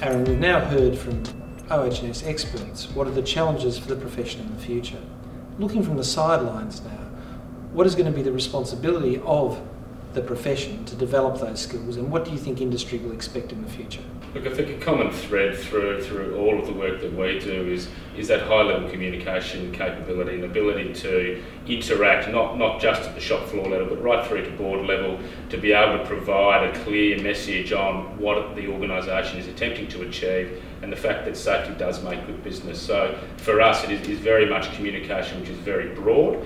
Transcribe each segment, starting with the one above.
Aaron, we've now heard from OH&S experts what are the challenges for the profession in the future. Looking from the sidelines now, what is going to be the responsibility of the profession to develop those skills, and what do you think industry will expect in the future? Look, I think a common thread through all of the work that we do is that high-level communication capability and ability to interact, not just at the shop floor level, but right through to board level, to be able to provide a clear message on what the organisation is attempting to achieve and the fact that safety does make good business. So for us, it is very much communication which is very broad,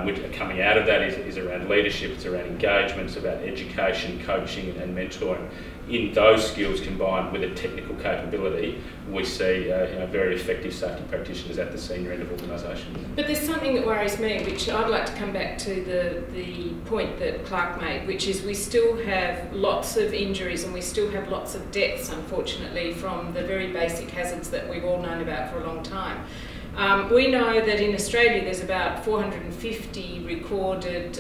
which coming out of that is around leadership, it's around engagement, it's about education, coaching and mentoring. In those skills combined with a technical capability, we see very effective safety practitioners at the senior end of organisations. But there's something that worries me, which I'd like to come back to the point that Clark made, which is we still have lots of injuries and we still have lots of deaths, unfortunately, from the very basic hazards that we've all known about for a long time. We know that in Australia there's about 450 recorded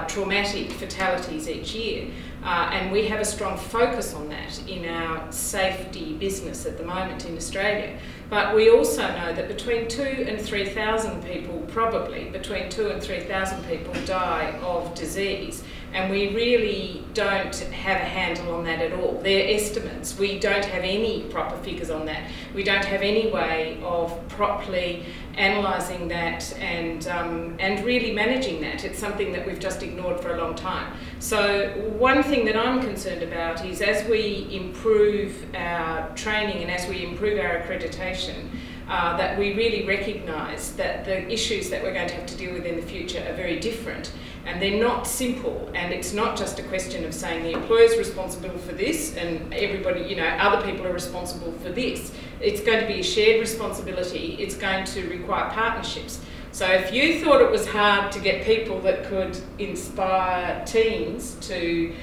traumatic fatalities each year, and we have a strong focus on that in our safety business at the moment in Australia. But we also know that between 2,000 and 3,000 people, probably between 2,000 and 3,000 people die of disease, and we really don't have a handle on that at all. They're estimates. We don't have any proper figures on that. We don't have any way of properly analysing that and really managing that. It's something that we've just ignored for a long time. So one thing that I'm concerned about is as we improve our training and as we improve our accreditation, that we really recognise that the issues that we're going to have to deal with in the future are very different, and they're not simple, and it's not just a question of saying the employer's responsible for this and everybody, other people are responsible for this. It's going to be a shared responsibility. It's going to require partnerships. So if you thought it was hard to get people that could inspire teams to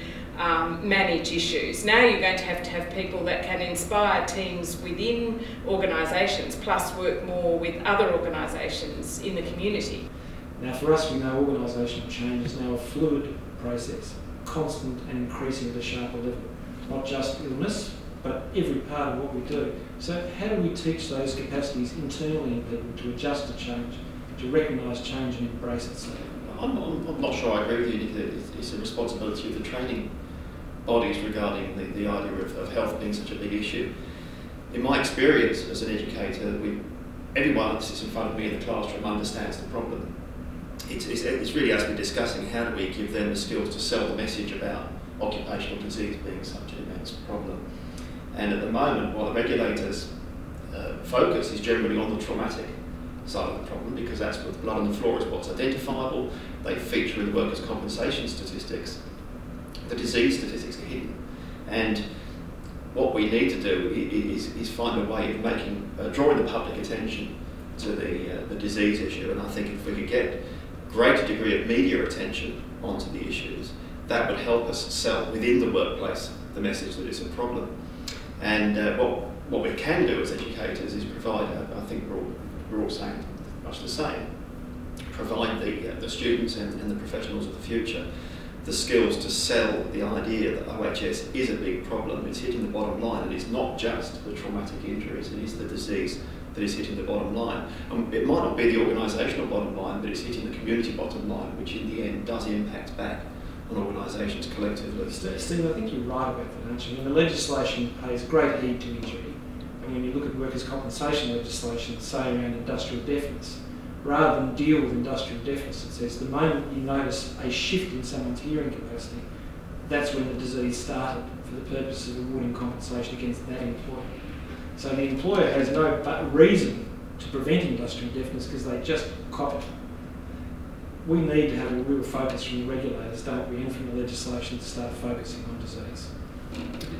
manage issues, now you're going to have people that can inspire teams within organisations, plus work more with other organisations in the community. Now for us, we know organisational change is now a fluid process, constant and increasing at a sharper level. Not just illness, but every part of what we do. So how do we teach those capacities internally in people to adjust to change, to recognise change and embrace it? So I'm not sure I agree with you, Nick. It's a responsibility of the training bodies regarding the idea of health being such a big issue. In my experience as an educator, everyone that sits in front of me in the classroom understands the problem. It's really, as we're discussing, how do we give them the skills to sell the message about occupational disease being such an immense problem. And at the moment, while the regulators focus is generally on the traumatic side of the problem, because that's what the blood on the floor is what's identifiable, they feature in the workers' compensation statistics, the disease statistics are hidden. And what we need to do is find a way of drawing the public attention to the disease issue, and I think if we could get greater degree of media attention onto the issues, that would help us sell within the workplace the message that it's a problem. And what we can do as educators is provide, I think we're all saying much the same, provide the students and the professionals of the future the skills to sell the idea that OHS is a big problem. It's hitting the bottom line, and it's not just the traumatic injuries, it is the disease that is hitting the bottom line. It might not be the organisational bottom line, but it's hitting the community bottom line, which in the end does impact back on organisations collectively. Steve, I think you're right about that, aren't you? I mean, the legislation pays great heed to injury, and when you look at workers' compensation legislation, say around industrial deafness, rather than deal with industrial deafness, it says the moment you notice a shift in someone's hearing capacity, that's when the disease started, for the purpose of awarding compensation against that employer. So the employer has no reason to prevent industrial deafness because they just cop it. We need to have a real focus from the regulators, don't we, and from the legislation to start focusing on disease.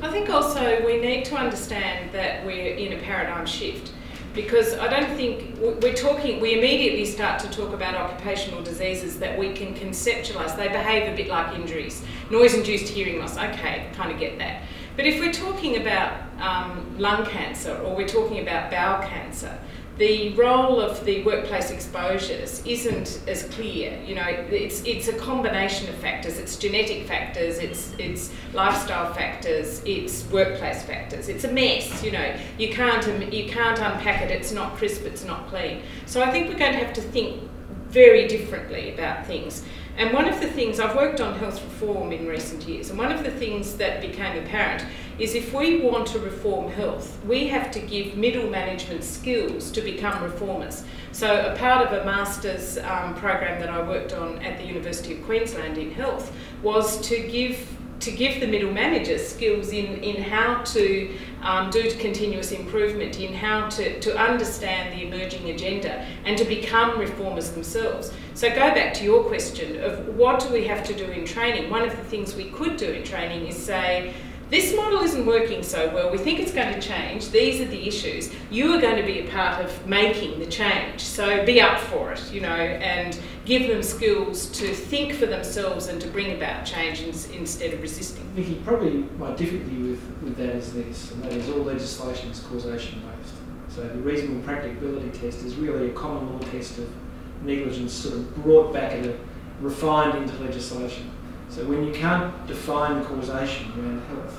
I think also we need to understand that we're in a paradigm shift, because I don't think we immediately start to talk about occupational diseases that we can conceptualise. They behave a bit like injuries. Noise-induced hearing loss, okay, kind of get that. But if we're talking about lung cancer or we're talking about bowel cancer, the role of the workplace exposures isn't as clear. You know, it's a combination of factors. It's genetic factors, it's lifestyle factors, it's workplace factors. It's a mess. You know, you can't unpack it. It's not crisp. It's not clean. So I think we're going to have to think very differently about things. And one of the things, I've worked on health reform in recent years, and one of the things that became apparent is if we want to reform health, we have to give middle management skills to become reformers. So a part of a master's program that I worked on at the University of Queensland in health was to give the middle managers skills in how to do continuous improvement, in how to understand the emerging agenda and to become reformers themselves. So go back to your question of what do we have to do in training. One of the things we could do in training is say, this model isn't working so well, we think it's going to change, these are the issues, you are going to be a part of making the change, so be up for it, you know, and give them skills to think for themselves and to bring about change instead of resisting. Vicky, probably my difficulty with that is this, and that is all legislation is causation based. So the reasonable practicability test is really a common law test of negligence sort of brought back and refined into legislation. So when you can't define causation around health,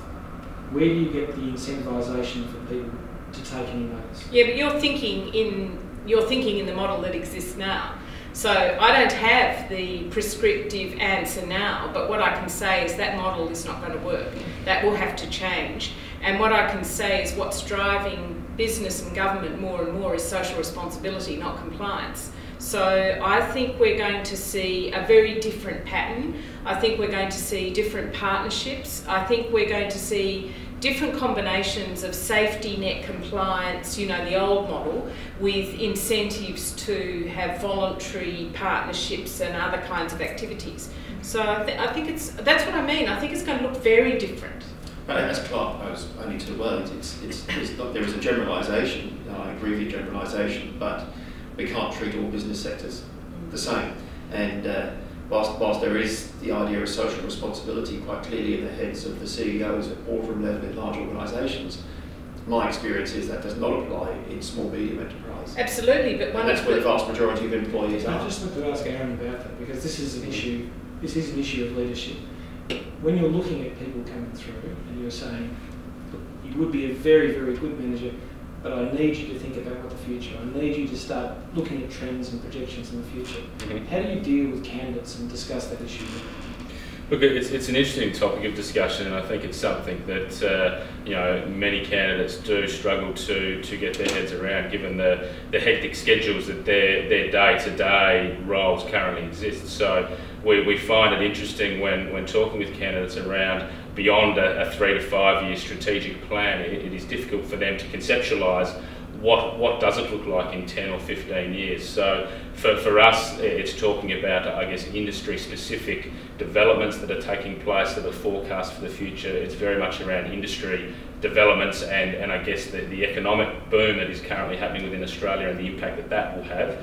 where do you get the incentivisation for people to take any notice? Yeah, but you're thinking in the model that exists now. So I don't have the prescriptive answer now, but what I can say is that model is not going to work. That will have to change. And what I can say is what's driving business and government more and more is social responsibility, not compliance. So I think we're going to see a very different pattern. I think we're going to see different partnerships. I think we're going to see different combinations of safety net compliance, you know, the old model, with incentives to have voluntary partnerships and other kinds of activities. So I think that's what I mean. I think it's going to look very different. But as Clark posed only 2 words, there is a generalisation. I agree with your generalisation, but we can't treat all business sectors the same. And whilst there is the idea of social responsibility quite clearly in the heads of the CEOs at boardroom level in large organisations, my experience is that does not apply in small, medium enterprise. Absolutely, but and that's where the vast majority of employees are. I just want to ask Aaron about that, because this is an issue. This is an issue of leadership. When you're looking at people coming through and you're saying, look, you would be a very, very good manager, but I need you to think about what the future. I need you to start looking at trends and projections in the future. Mm-hmm. How do you deal with candidates and discuss that issue? Look, it's an interesting topic of discussion, and I think it's something that many candidates do struggle to get their heads around, given the hectic schedules that their day-to-day roles currently exist. So we find it interesting when talking with candidates around beyond a 3 to 5 year strategic plan. It is difficult for them to conceptualise what does it look like in 10 or 15 years. So for us, it's talking about, I guess, industry-specific developments that are taking place that are forecast for the future. It's very much around industry developments and I guess the economic boom that is currently happening within Australia and the impact that will have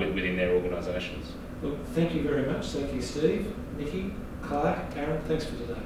within their organisations. Well, thank you very much. Thank you, Steve, Nikki, Clark, Aaron. Thanks for today.